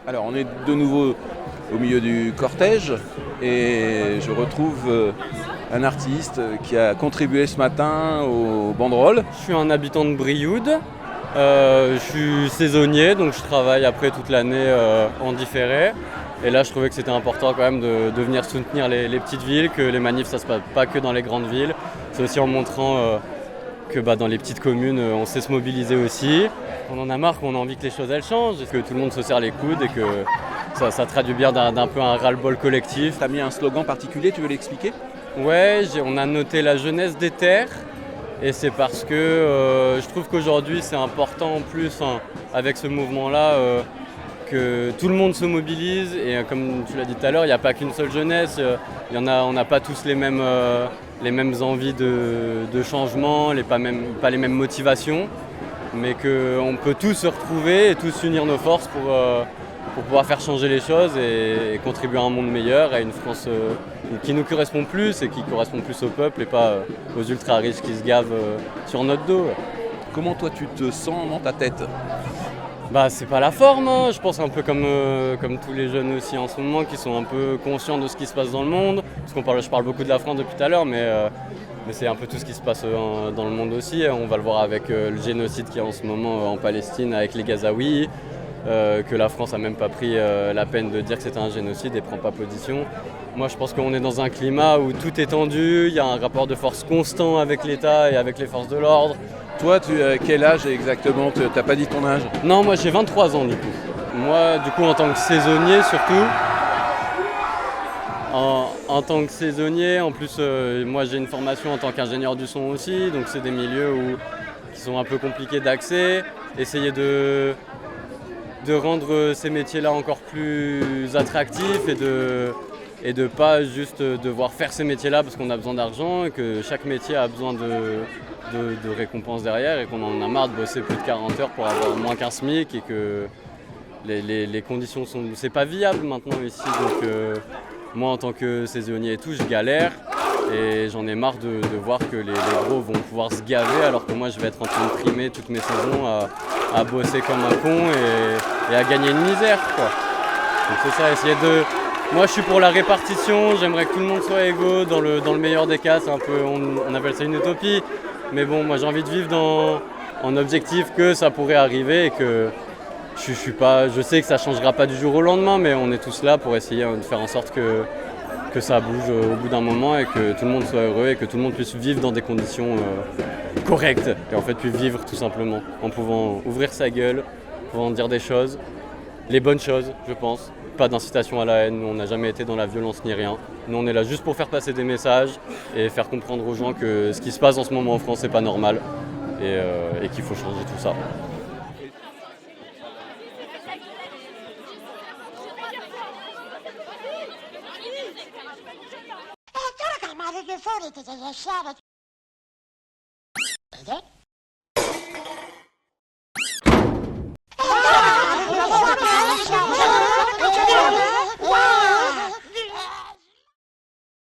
Alors on est de nouveau au milieu du cortège et je retrouve un artiste qui a contribué ce matin aux banderoles. Je suis un habitant de Brioude, je suis saisonnier donc je travaille après toute l'année en différé. Et là je trouvais que c'était important quand même de venir soutenir les petites villes, que les manifs ça se passe pas que dans les grandes villes. C'est aussi en montrant que dans les petites communes on sait se mobiliser aussi. On en a marre qu'on a envie que les choses elles changent, que tout le monde se serre les coudes et que ça traduit bien d'un peu un ras-le-bol collectif. Tu as mis un slogan particulier, tu veux l'expliquer ? Ouais, on a noté la jeunesse des terres et c'est parce que je trouve qu'aujourd'hui c'est important en plus avec ce mouvement-là que tout le monde se mobilise et comme tu l'as dit tout à l'heure, il n'y a pas qu'une seule jeunesse, on n'a pas tous les mêmes envies de changement, pas les mêmes motivations, mais qu'on peut tous se retrouver et tous unir nos forces pour pouvoir faire changer les choses et contribuer à un monde meilleur, à une France qui nous correspond plus et qui correspond plus au peuple et pas aux ultra riches qui se gavent sur notre dos. Comment toi tu te sens dans ta tête ? C'est pas la forme, hein. Je pense un peu comme tous les jeunes aussi en ce moment qui sont un peu conscients de ce qui se passe dans le monde. Parce je parle beaucoup de la France depuis tout à l'heure, mais c'est un peu tout ce qui se passe dans le monde aussi. On va le voir avec le génocide qui est en ce moment en Palestine avec les Gazaouis, que la France a même pas pris la peine de dire que c'était un génocide et prend pas position. Moi je pense qu'on est dans un climat où tout est tendu, il y a un rapport de force constant avec l'État et avec les forces de l'ordre. Toi, quel âge exactement ? T'as pas dit ton âge ? Non, moi j'ai 23 ans du coup. Moi du coup en tant que saisonnier surtout, en tant que saisonnier, en plus moi j'ai une formation en tant qu'ingénieur du son aussi, donc c'est des milieux qui sont un peu compliqués d'accès. Essayer de rendre ces métiers-là encore plus attractifs et de pas juste devoir faire ces métiers-là parce qu'on a besoin d'argent et que chaque métier a besoin de récompenses derrière et qu'on en a marre de bosser plus de 40 heures pour avoir moins qu'un SMIC et que les conditions sont... C'est pas viable maintenant ici, donc moi en tant que saisonnier et tout, je galère et j'en ai marre de voir que les gros vont pouvoir se gaver alors que moi je vais être en train de primer toutes mes saisons à bosser comme un con et à gagner une misère, quoi. Donc c'est ça, essayer de... Moi je suis pour la répartition, j'aimerais que tout le monde soit égaux, dans le meilleur des cas, c'est un peu, on appelle ça une utopie. Mais bon, moi j'ai envie de vivre en objectif que ça pourrait arriver et que je sais que ça changera pas du jour au lendemain, mais on est tous là pour essayer de faire en sorte que ça bouge au bout d'un moment et que tout le monde soit heureux et que tout le monde puisse vivre dans des conditions correctes et en fait puisse vivre tout simplement en pouvant ouvrir sa gueule, en pouvant dire des choses, les bonnes choses je pense, pas d'incitation à la haine, on n'a jamais été dans la violence ni rien. Nous on est là juste pour faire passer des messages et faire comprendre aux gens que ce qui se passe en ce moment en France c'est pas normal et qu'il faut changer tout ça.